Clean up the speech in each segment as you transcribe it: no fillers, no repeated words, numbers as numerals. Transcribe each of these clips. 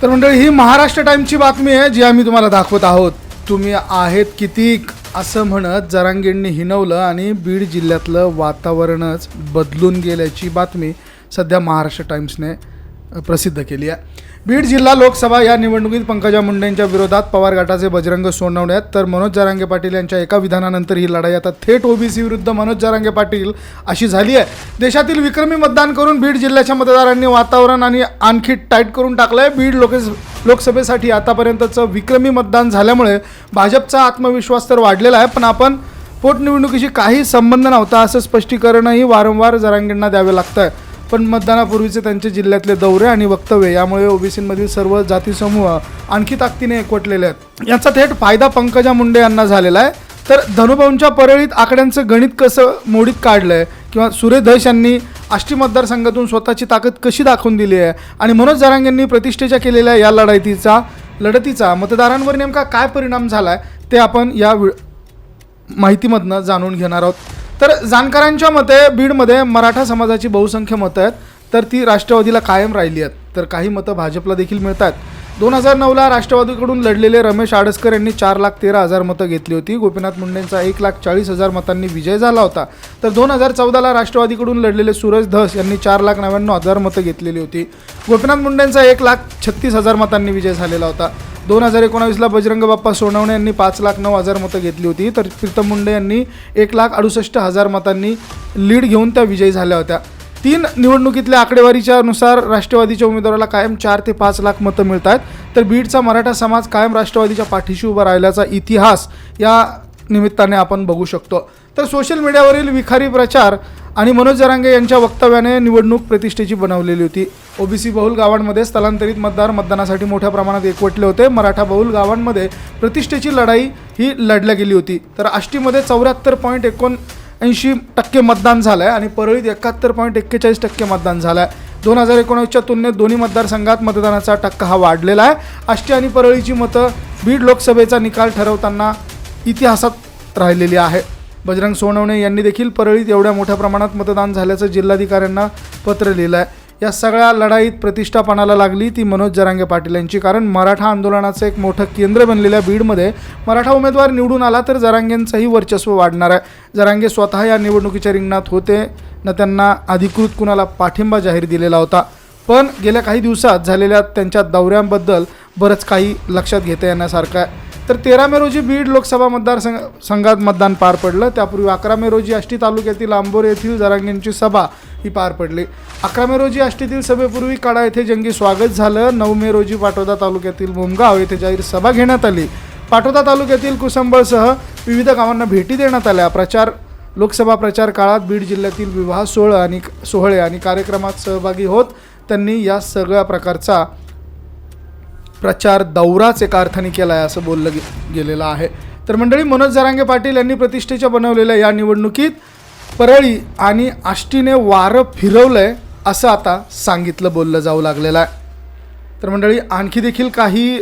तर मंडळी, ही महाराष्ट्र टाइम्सची बातमी आहे जी आम्ही तुम्हाला दाखवत आहोत. तुम्ही आहेत कितीक असं म्हणत जरांगेंनी हिनवलं आणि बीड जिल्ह्यातलं वातावरणच बदलून गेल्याची बातमी सध्या महाराष्ट्र टाइम्सने प्रसिद्ध केली आहे. बीड जिल्हा लोकसभा या निवडणुकीत पंकजा मुंडेंच्या विरोधात पवार गटाचे बजरंग सोनवणे आहेत, तर मनोज जरांगे पाटील यांच्या एका विधानानंतर ही लढाई आता थेट ओबीसी विरुद्ध मनोज जरांगे पाटील अशी झाली आहे. देशातील विक्रमी मतदान करून बीड जिल्ह्याच्या मतदारांनी वातावरण आणि आणखी टाईट करून टाकलं आहे. बीड लोकसभेसाठी आतापर्यंतचं विक्रमी मतदान झाल्यामुळे भाजपचा आत्मविश्वास तर वाढलेला आहे, पण आपण पोटनिवडणुकीशी काही संबंध नव्हता असं स्पष्टीकरणही वारंवार जरांगेंना द्यावे लागतं आहे. पण मतदानापूर्वीचे त्यांचे जिल्ह्यातले दौरे आणि वक्तव्य यामुळे ओबीसीमधील सर्व जाती समूह आणखी ताकदीने एकवटलेले आहेत. याचा थेट फायदा पंकजा मुंडे यांना झालेला आहे. तर धनुभाऊंच्या परळीत आकड्यांचं गणित कसं मोडीत काढलं आहे किंवा सुरेश धस यांनी आष्टी मतदारसंघातून स्वतःची ताकद कशी दाखवून दिली आहे आणि मनोज जरांगेंनी प्रतिष्ठेच्या केलेल्या या लढतीचा मतदारांवर नेमका काय परिणाम झाला आहे ते आपण या माहितीमधनं जाणून घेणार आहोत. तर जाणकारांच्या मते बीडमध्ये मराठा समाजाची बहुसंख्य मतं आहेत, तर ती राष्ट्रवादीला कायम राहिली आहेत, तर काही मतं भाजपला देखील मिळतात. 2009ला राष्ट्रवादीकडून लढलेले रमेश आडसकर यांनी 4,13,000 मतं घेतली होती. गोपीनाथ मुंडेंचा 1,40,000 मतांनी विजय झाला होता. तर 2014ला राष्ट्रवादीकडून लढलेले सुरेश धस यांनी 4,99,000 मतं घेतलेली होती. गोपीनाथ मुंडेंचा 1,36,000 मतांनी विजय झालेला होता. 2019ला बजरंग बाप्पा सोनवणे यांनी 5,09,000 मतं घेतली होती. तर प्रीतम मुंडे यांनी 1,68,000 मतांनी लीड घेऊन त्या विजयी झाल्या होत्या. 3 निवडणुकीतल्या आकडेवारीच्या नुसार राष्ट्रवादीच्या उमेदवाराला कायम 4 ते 5 लाख मतं मिळत आहेत. तर बीडचा मराठा समाज कायम राष्ट्रवादीच्या पाठीशी उभा राहिल्याचा इतिहास या निमित्ताने आपण बघू शकतो. तर सोशल मीडियावरील विखारी प्रचार आणि मनोज जरांगे यांच्या वक्तव्याने निवडणूक प्रतिष्ठेची बनवलेली होती. ओबीसी बहुल गावांमध्ये स्थलांतरित मतदार मतदानासाठी मोठ्या प्रमाणात एकवटले होते. मराठा बहुल गावांमध्ये प्रतिष्ठेची लढाई ही लढल्या गेली होती. तर आष्टीमध्ये 74.79% मतदान झालं आहे आणि परळीत 71.41% मतदान झालं आहे. 2019च्या तुलनेत दोन्ही मतदारसंघात मतदानाचा टक्का हा वाढलेला आहे. आष्टी आणि परळीची मतं बीड लोकसभेचा निकाल ठरवताना इतिहासात राहिलेली आहे. बजरंग सोनवणे यांनी देखील परळीत एवढ्या मोठ्या प्रमाणात मतदान झाल्याचं जिल्हाधिकाऱ्यांना पत्र लिहिलं आहे. या सगळ्या लढाईत प्रतिष्ठा पणाला लागली ती मनोज जरांगे पाटील यांची, कारण मराठा आंदोलनाचं एक मोठं केंद्र बनलेल्या बीडमध्ये मराठा उमेदवार निवडून आला तर जरांगेंचंही वर्चस्व वाढणार आहे. जरांगे स्वतः या निवडणुकीच्या रिंगणात होते न त्यांना अधिकृत कुणाला पाठिंबा जाहीर दिलेला होता, पण गेल्या काही दिवसात झालेल्या त्यांच्या दौऱ्यांबद्दल बरंच काही लक्षात घेता येण्यासारखं आहे. तर 13 मे रोजी बीड लोकसभा मतदारसंघात मतदान पार पडलं. त्यापूर्वी 11 मे रोजी आष्टी तालुक्यातील आंबोरे येथील जरांगेंची सभा ही पार पडली. 11 मे रोजी आष्टीतील सभेपूर्वी काडा येथे जंगी स्वागत झालं. 9 मे रोजी पाटोदा तालुक्यातील मुमगाव येथे जाहीर सभा घेण्यात आली. पाटोदा तालुक्यातील कुसंबळसह विविध गावांना भेटी देण्यात आल्या. लोकसभा प्रचार काळात बीड जिल्ह्यातील विवाह सोहळे आणि कार्यक्रमात सहभागी होत त्यांनी या सगळ्या प्रकारचा प्रचार दौराच एका अर्थाने केला आहे असं बोललं गेलेलं आहे. तर मंडळी, मनोज जरांगे पाटील यांनी प्रतिष्ठेच्या बनवलेल्या या निवडणुकीत परळी आणि आष्टीने वारं फिरवलंय असं आता बोललं जाऊ लागलेलं आहे. तर मंडळी, आणखी देखील काही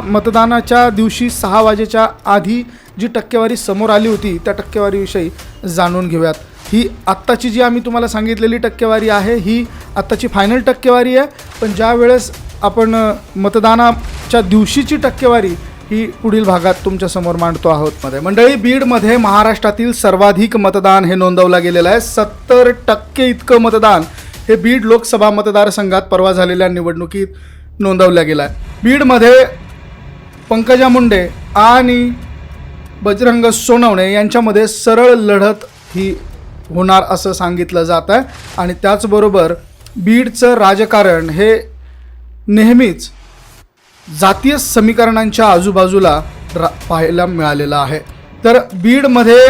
मतदानाच्या दिवशी 6 वाजेच्या आधी जी टक्केवारी समोर आली होती त्या टक्केवारीविषयी जाणून घेऊयात. ही आत्ताची जी आम्ही तुम्हाला सांगितलेली टक्केवारी आहे ही आत्ताची फायनल टक्केवारी आहे, पण ज्या वेळेस आपण मतदानाच्या दिवशीची टक्केवारी ही पुढील भागात तुमच्यासमोर मांडतो आहोत. मंडळी, बीडमध्ये महाराष्ट्रातील सर्वाधिक मतदान हे नोंदवलं गेलेलं आहे. 70% इतकं मतदान हे बीड लोकसभा मतदारसंघात परवा झालेल्या निवडणुकीत नोंदवलं गेलं आहे. बीडमध्ये पंकजा मुंडे आणि बजरंग सोनवणे यांच्यामध्ये सरळ लढत ही होणार असं सांगितलं जात आहे आणि त्याचबरोबर बीडचं राजकारण हे नेहमीच जातीय समीकरणांच्या आजूबाजूला पाहायला मिळालेलं आहे. तर बीडमध्ये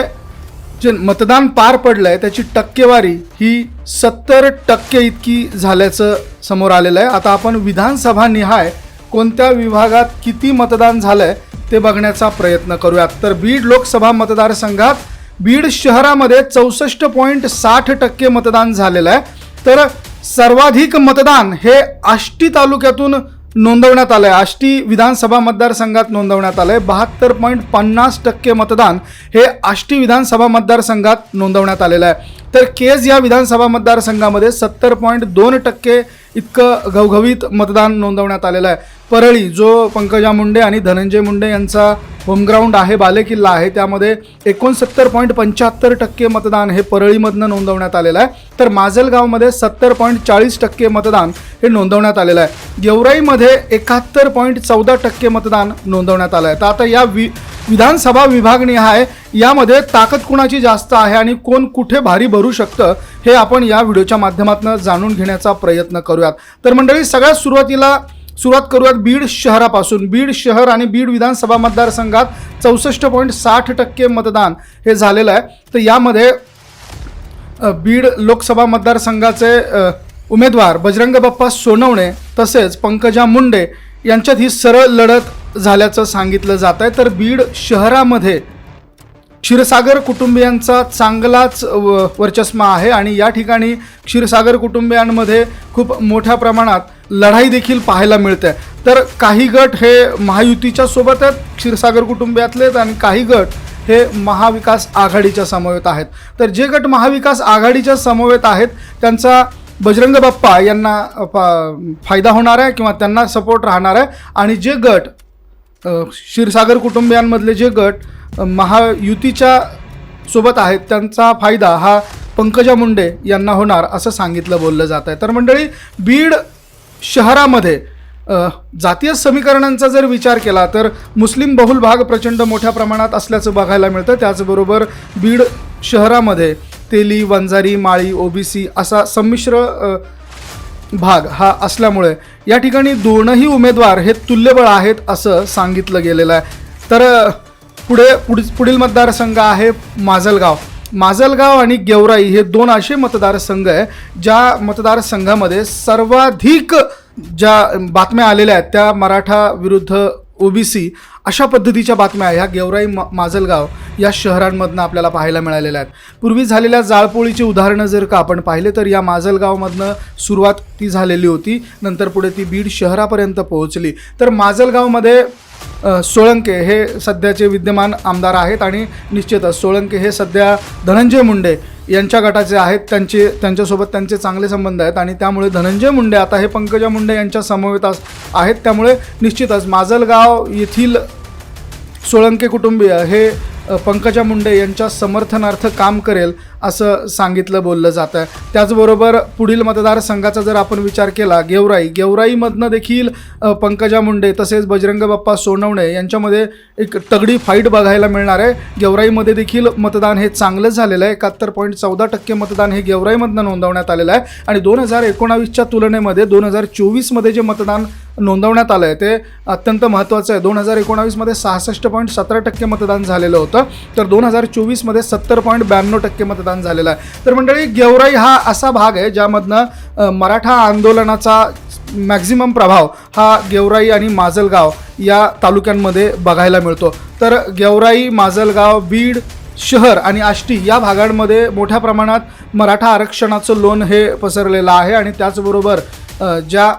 जे मतदान पार पडलं आहे त्याची टक्केवारी ही 70% इतकी झाल्याचं समोर आलेलं आहे. आता आपण विधानसभा निहाय कोणत्या विभागात किती मतदान झालं आहे ते बघण्याचा प्रयत्न करूयात. तर बीड लोकसभा मतदारसंघात बीड शहरामध्ये 64.60% मतदान झालेलं आहे. तर सर्वाधिक मतदान हे आष्टी तालुक्यातून नोंदवण्यात आलं आहे. आष्टी विधानसभा मतदारसंघात नोंदवण्यात आलं आहे. 72.50% मतदान हे आष्टी विधानसभा मतदारसंघात नोंदवण्यात आलेलं आहे. तर केज या विधानसभा मतदारसंघामध्ये 70.2% इतकं घवघवीत मतदान नोंदवण्यात आलेलं आहे. परळी जो पंकजा मुंडे आणि धनंजय मुंडे यांचा होमग्राऊंड आहे, बालेकिल्ला आहे, त्यामध्ये 69.75% मतदान हे परळीमधनं नोंदवण्यात आलेलं आहे. तर माजलगावमध्ये 70.40% मतदान हे नोंदवण्यात आलेलं आहे. गेवराईमध्ये 71.14% मतदान नोंदवण्यात आलं आहे. तर आता या विधानसभा विभागणी आहे, यामध्ये ताकद कुणाची जास्त आहे आणि कोण कुठे भारी भरू शकतं हे आपण या व्हिडिओच्या माध्यमातून जाणून घेण्याचा प्रयत्न करूयात. तर मंडळी, सगळ्यात सुरुवात करूयात बीड शहरापासून. बीड शहर आणि बीड विधानसभा मतदारसंघात 64.60% मतदान हे झालेलं आहे. तर यामध्ये बीड लोकसभा मतदारसंघाचे उमेदवार बजरंग बाप्पा सोनवणे तसेच पंकजा मुंडे यांच्यात ही सरळ लढत झाल्याचं सांगितलं जात आहे. तर बीड शहरामध्ये क्षीरसागर कुटुंबियांचा चांगलाच वर्चस्व आहे आणि या ठिकाणी क्षीरसागर कुटुंबियांमध्ये खूप मोठ्या प्रमाणात लढाई देखील पाहायला मिळते. तर काही गट हे महायुतीच्या सोबत आहेत क्षीरसागर कुटुंबियातले आणि काही गट हे महाविकास आघाडीच्या समवेत आहेत. तर जे गट महाविकास आघाडीच्या समवेत आहेत त्यांचा बजरंग बाप्पा यांना फायदा होणार आहे किंवा त्यांना सपोर्ट राहणार आहे आणि जे गट क्षीरसागर कुटुंबियांमधले जे गट महायुतीच्या सोबत आहेत त्यांचा फायदा हा पंकजा मुंडे यांना होणार असं सांगितलं बोललं जात आहे. तर मंडळी, बीड शहरामध्ये जातीय समीकरणांचा जर विचार केला तर मुस्लिम बहुल भाग प्रचंड मोठ्या प्रमाणात असल्याचं बघायला मिळतं. त्याचबरोबर बीड शहरामध्ये तेली, वंजारी, माळी, ओबीसी असा संमिश्र भाग हा असल्यामुळे या ठिकाणी दोनही उमेदवार हे तुल्यबळ आहेत असं सांगितलं गेलेलं आहे. तर पुढील मतदारसंघ आहे माजलगाव आणि गेवराई हे दोन असे मतदारसंघ आहे ज्या मतदारसंघामध्ये सर्वाधिक ज्या बातम्या आलेल्या आहेत त्या मराठा विरुद्ध ओबीसी अशा पद्धतीच्या बातम्या ह्या गेवराई माजलगाव या शहरांमधनं आपल्याला पाहायला मिळालेल्या आहेत. पूर्वी झालेल्या जाळपोळीची उदाहरणं जर का आपण पाहिले तर या माजलगावमधनं सुरुवात ती झालेली होती, नंतर पुढे ती बीड शहरापर्यंत पोहोचली. तर माजलगावमध्ये सोळंके हे सध्याचे विद्यमान आमदार आहेत आणि निश्चितच सोळंके हे सध्या धनंजय मुंडे यांच्या गटाचे आहेत. त्यांच्यासोबत त्यांचे चांगले संबंध आहेत आणि त्यामुळे धनंजय मुंडे आता हे पंकजा मुंडे यांच्या समवेत आहेत. त्यामुळे निश्चितच माजलगाव येथील सोळंके कुटुंबीय हे पंकजा मुंडे यांच्या समर्थनार्थ काम करेल असं सांगितलं बोललं जातं आहे. त्याचबरोबर पुढील मतदारसंघाचा जर आपण विचार केला गेवराईमधनं देखील पंकजा मुंडे तसेच बजरंग बाप्पा सोनवणे यांच्यामध्ये एक तगडी फाईट बघायला मिळणार आहे. गेवराईमध्ये देखील मतदान हे चांगलं झालेलं आहे. 71.14% मतदान हे गेवराईमधनं नोंदवण्यात आलेलं आहे आणि 2019च्या तुलनेमध्ये 2024मध्ये जे मतदान नोंदवण्यात आलं आहे ते अत्यंत महत्त्वाचं आहे. 2019मध्ये 66.17% मतदान झालेलं होतं, तर 2024मध्ये 70.92% मतदान झालेलं आहे. तर मंडळी, गेवराई हा असा भाग आहे ज्यामधनं मराठा आंदोलनाचा मॅक्झिमम प्रभाव हा गेवराई आणि माजलगाव या तालुक्यांमध्ये बघायला मिळतो. तर गेवराई, माजलगाव, बीड शहर आणि आष्टी या भागांमध्ये मोठ्या प्रमाणात मराठा आरक्षणाचं लोण हे पसरलेलं आहे आणि त्याचबरोबर ज्या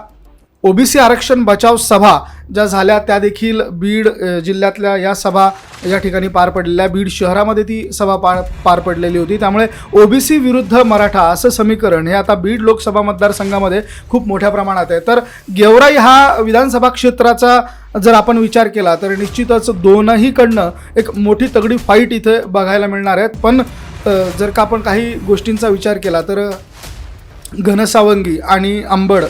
ओबीसी आरक्षण बचाव सभा ज्या झाल्या त्या देखील बीड जिल्ह्यातल्या या सभा या ठिकाणी पार पडलेल्या. बीड शहरामध्ये ती सभा पार पडलेली होती. त्यामुळे ओबीसी विरुद्ध मराठा असं समीकरण हे आता बीड लोकसभा मतदारसंघामध्ये खूप मोठ्या प्रमाणात आहे. तर गेवराई हा विधानसभा क्षेत्राचा जर आपण विचार केला तर निश्चितच दोनहीकडनं एक मोठी तगडी फाईट इथे बघायला मिळणार आहेत. पण जर का आपण काही गोष्टींचा विचार केला तर घनसावंगी आणि अंबड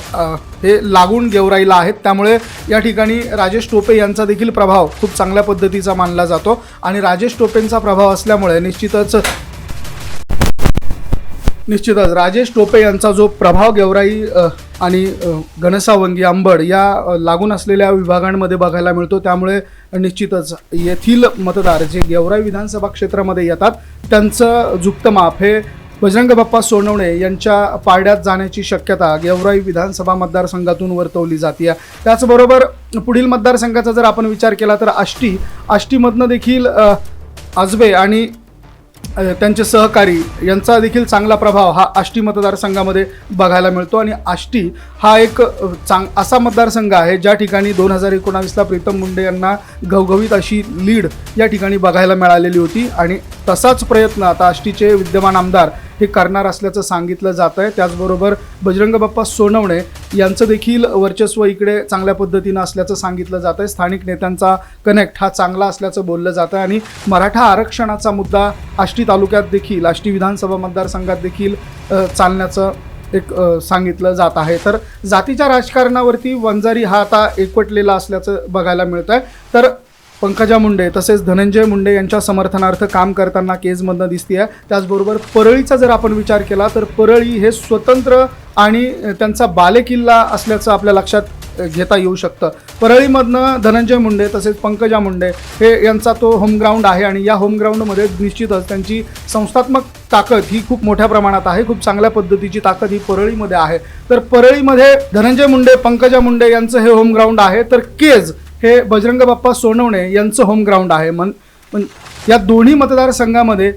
हे लागून गेवराईला आहेत. त्यामुळे या ठिकाणी राजेश टोपे यांचा देखील प्रभाव खूप चांगल्या पद्धतीचा मानला जातो आणि राजेश टोपेंचा प्रभाव असल्यामुळे निश्चितच राजेश टोपे यांचा जो प्रभाव गेवराई आणि घनसावंगी, अंबड या लागून असलेल्या विभागांमध्ये बघायला मिळतो. त्यामुळे निश्चितच येथील मतदार जे गेवराई विधानसभा क्षेत्रामध्ये येतात त्यांचं झुकतं माप हे बजरंग बाप्पा सोनवणे यांच्या पारड्यात जाण्याची शक्यता गेवराई विधानसभा मतदारसंघातून वर्तवली जाते. त्याचबरोबर पुढील मतदारसंघाचा जर आपण विचार केला तर आष्टीमधनं देखील आजबे आणि त्यांचे सहकारी यांचा देखील चांगला प्रभाव हा आष्टी मतदारसंघामध्ये बघायला मिळतो आणि आष्टी हा एक असा मतदारसंघ आहे ज्या ठिकाणी 2019ला प्रीतम मुंडे यांना घवघवीत अशी लीड या ठिकाणी बघायला मिळालेली होती आणि तसाच प्रयत्न आता आष्टीचे विद्यमान आमदार हे करणार असल्याचं सांगितलं जात आहे. त्याचबरोबर बजरंग बाप्पा सोनवणे यांचं देखील वर्चस्व इकडे चांगल्या पद्धतीनं असल्याचं सांगितलं जात आहे. स्थानिक नेत्यांचा कनेक्ट हा चांगला असल्याचं बोललं जातं आणि मराठा आरक्षणाचा मुद्दा आष्टी तालुक्यात देखील, आष्टी विधानसभा मतदारसंघात देखील चालण्याचं एक सांगितलं जात आहे. तर जातीच्या राजकारणावरती वंजारी हा आता एकवटलेला असल्याचं बघायला मिळत आहे. तर पंकजा मुंडे तसेच धनंजय मुंडे यांच्या समर्थनार्थ काम करताना केजमधनं दिसते आहे. त्याचबरोबर परळीचा जर आपण विचार केला तर परळी हे स्वतंत्र आणि त्यांचा बालेकिल्ला असल्याचं आपल्या लक्षात घेता येऊ शकतं. परळीमधनं धनंजय मुंडे तसेच पंकजा मुंडे हे यांचा तो होमग्राऊंड आहे आणि या होमग्राऊंडमध्ये निश्चितच त्यांची संस्थात्मक ताकद ही खूप मोठ्या प्रमाणात आहे. खूप चांगल्या पद्धतीची ताकद ही परळीमध्ये आहे. तर परळीमध्ये धनंजय मुंडे, पंकजा मुंडे यांचं हे होमग्राऊंड आहे. तर केज हे बजरंग बाप्पा सोनवणे यांचं होमग्राऊंड आहे. या दोन्ही मतदारसंघामध्ये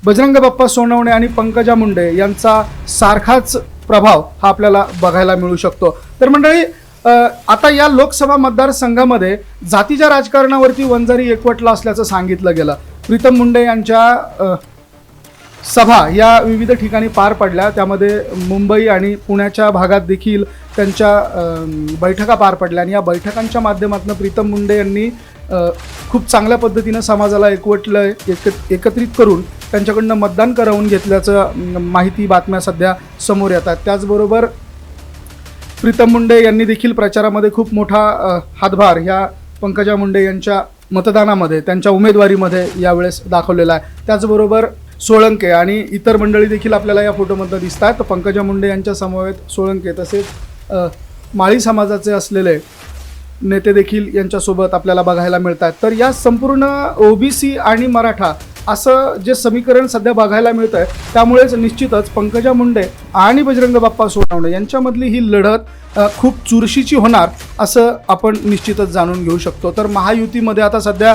बजरंग बाप्पा सोनवणे आणि पंकजा मुंडे यांचा सारखाच प्रभाव हा आपल्याला बघायला मिळू शकतो. तर मंडळी, आता या लोकसभा मतदारसंघामध्ये जातीच्या राजकारणावरती वंजारी एकवटला असल्याचं सांगितलं गेलं. प्रीतम मुंडे यांच्या सभा या विविध ठिकाणी पार पडल्या. त्यामध्ये मुंबई आणि पुण्याच्या भागात देखील त्यांच्या बैठका पार पडल्या आणि या बैठकांच्या माध्यमातून प्रीतम मुंडे यांनी खूप चांगल्या पद्धतीनं समाजाला एकत्रित करून त्यांच्याकडनं मतदान करवून घेतल्याचं माहिती, बातम्या सध्या समोर येतात. त्याचबरोबर प्रीतम मुंडे यांनी देखील प्रचारामध्ये खूप मोठा हातभार ह्या पंकजा मुंडे यांच्या मतदानामध्ये, त्यांच्या उमेदवारीमध्ये यावेळेस दाखवलेला आहे. त्याचबरोबर सोळंके आणि इतर मंडळी देखील आपल्याला या फोटोमध्ये दिसत आहेत. तर पंकजा मुंडे यांच्या समवेत सोळंके तसेच माळी समाजाचे असलेले नेते देखील यांच्यासोबत आपल्याला बघायला मिळतात. तर या संपूर्ण ओबीसी आणि मराठा असं जे समीकरण सध्या बघायला मिळतं आहे, त्यामुळेच निश्चितच पंकजा मुंडे आणि बजरंग बाप्पा सोनवणे यांच्यामधली ही लढत खूप चुरशीची होणार असं आपण निश्चितच जाणून घेऊ शकतो. तर महायुतीमध्ये आता सध्या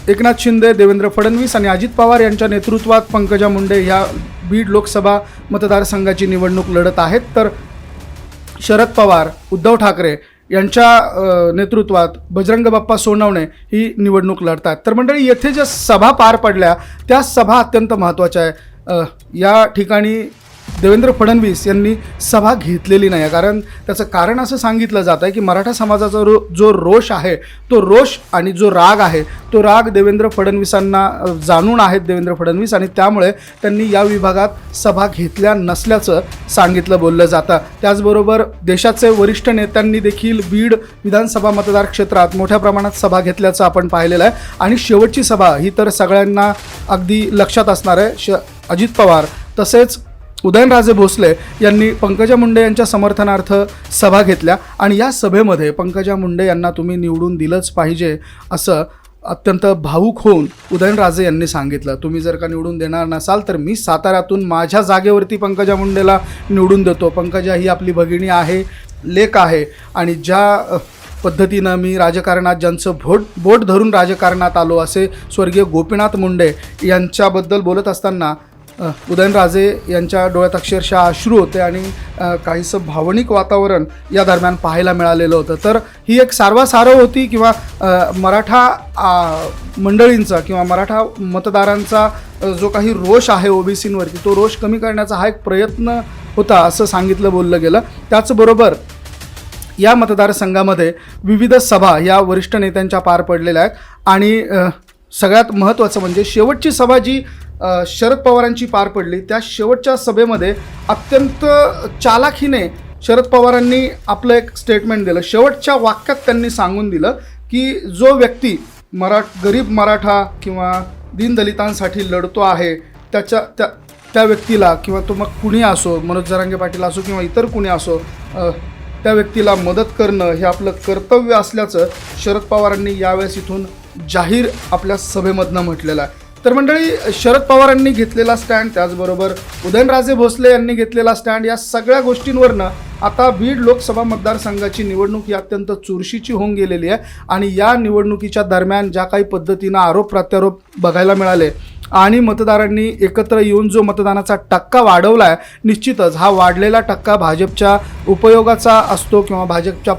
एकनाथ शिंदे, देवेंद्र फडणवीस आणि अजित पवार यांच्या नेतृत्वात पंकजा मुंडे ह्या बीड लोकसभा मतदारसंघाची निवडणूक लढत आहेत. तर शरद पवार, उद्धव ठाकरे यांच्या नेतृत्वात बजरंग बाप्पा सोनवणे ही निवडणूक लढतात. तर मंडळी, येथे ज्या सभा पार पडल्या त्या सभा अत्यंत महत्त्वाच्या आहे. या ठिकाणी देवेंद्र फडणवीस यांनी सभा घेतलेली नाही आहे. त्याचं कारण असं सांगितलं जात आहे की मराठा समाजाचा जो रोष आहे, तो रोष आणि जो राग आहे, तो राग देवेंद्र फडणवीसांना जाणून आहेत देवेंद्र फडणवीस, आणि त्यामुळे त्यांनी या विभागात सभा घेतल्या नसल्याचं सांगितलं, बोललं जातं. त्याचबरोबर देशाचे वरिष्ठ नेत्यांनी देखील बीड विधानसभा मतदार क्षेत्रात मोठ्या प्रमाणात सभा घेतल्याचं आपण पाहिलेलं आहे. आणि शेवटची सभा ही तर सगळ्यांना अगदी लक्षात असणार आहे. अजित पवार तसेच उदयनराजे भोसले यांनी पंकजा मुंडे यांच्या समर्थनार्थ सभा घेतल्या आणि या सभेमध्ये पंकजा मुंडे यांना तुम्ही निवडून दिलंच पाहिजे असं अत्यंत भावूक होऊन उदयनराजे यांनी सांगितलं. तुम्ही जर का निवडून देणार नसाल तर मी साताऱ्यातून माझ्या जागेवरती पंकजा मुंडेला निवडून देतो. पंकजा ही आपली भगिनी आहे, लेक आहे, आणि ज्या पद्धतीनं मी राजकारणात ज्यांचं बोट धरून राजकारणात आलो असे स्वर्गीय गोपीनाथ मुंडे यांच्याबद्दल बोलत असताना उदयनराजे यांच्या डोळ्यात अक्षरशः अश्रू होते आणि काहीसं भावनिक वातावरण या दरम्यान पाहायला मिळालेलं होतं. तर ही एक सारवासारव होती किंवा मराठा मंडळींचा किंवा मराठा मतदारांचा जो काही रोष आहे ओबीसींवरती, तो रोष कमी करण्याचा हा एक प्रयत्न होता असं सांगितलं, बोललं गेलं. त्याचबरोबर या मतदारसंघामध्ये विविध सभा या वरिष्ठ नेत्यांच्या पार पडलेल्या आहेत आणि सगळ्यात महत्त्वाचं म्हणजे शेवटची सभा जी शरद पवारांची पार पडली, त्या शेवटच्या सभेमध्ये अत्यंत चालाखीने शरद पवारांनी आपलं एक स्टेटमेंट दिलं. शेवटच्या वाक्यात त्यांनी सांगून दिलं की जो व्यक्ती गरीब मराठा किंवा दीनदलितांसाठी लढतो आहे त्या व्यक्तीला, किंवा तो मग कुणी असो, मनोज जरांगे पाटील असो किंवा इतर कुणी असो, त्या व्यक्तीला मदत करणं हे आपलं कर्तव्य असल्याचं शरद पवारांनी यावेळेस इथून जाहीर आपल्या सभेमधनं म्हटलेलं आहे. तर मंडळी, शरद पवारांनी घेतलेला स्टँड, त्याचबरोबर उदयनराजे भोसले यांनी घेतलेला स्टँड, या सगळ्या गोष्टींवरनं आता बीड लोकसभा मतदारसंघाची निवडणूक ही अत्यंत चुरशीची होऊन गेलेली आहे आणि या निवडणुकीच्या दरम्यान ज्या काही पद्धतीनं आरोप प्रत्यारोप बघायला मिळाले आणि मतदारांनी एकत्र येऊन जो मतदानाचा टक्का वाढवला आहे, निश्चितच हा वाढलेला टक्का भाजपच्या उपयोगाचा असतो किंवा भाजपच्या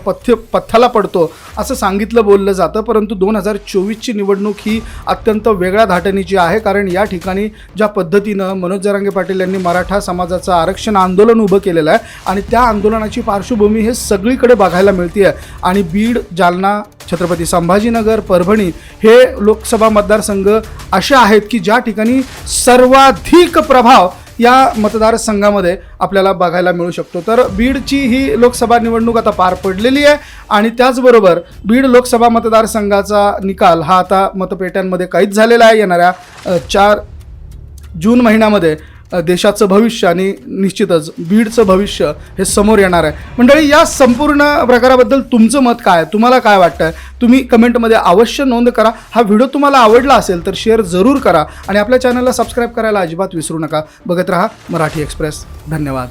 पथ्याला पडतो असं सांगितलं बोललं जातं. परंतु 2024ची निवडणूक ही अत्यंत वेगळ्या धाटणीची आहे, कारण या ठिकाणी ज्या पद्धतीनं मनोज जरांगे पाटील यांनी मराठा समाजाचं आरक्षण आंदोलन उभं केलेलं आहे आणि त्या आंदोलनाची पार्श्वभूमी हे सगळीकडे बघायला मिळते आहे. आणि बीड, जालना, छत्रपती संभाजीनगर, परभणी हे लोकसभा मतदारसंघ असे आहेत की ज्या ठिकाणी सर्वाधिक प्रभाव या मतदारसंघामध्ये आपल्याला बघायला मिळू शकतो. तर बीडची ही लोकसभा निवडणूक आता पार पडलेली आहे आणि त्याचबरोबर बीड लोकसभा मतदारसंघाचा निकाल हा आता मतपेट्यांमध्ये कैद झालेला आहे. येणाऱ्या 4 जून महिन्यामध्ये देशाचं भविष्य आणि निश्चितच बीडचं भविष्य हे समोर येणार आहे. मंडळी, या संपूर्ण प्रकाराबद्दल तुमचं मत काय आहे, तुम्हाला काय वाटतं, तुम्ही कमेंटमध्ये अवश्य नोंद करा. हा व्हिडिओ तुम्हाला आवडला असेल तर शेअर जरूर करा आणि आपल्या चॅनलला सबस्क्राईब करायला अजिबात विसरू नका. बघत रहा मराठी एक्सप्रेस. धन्यवाद.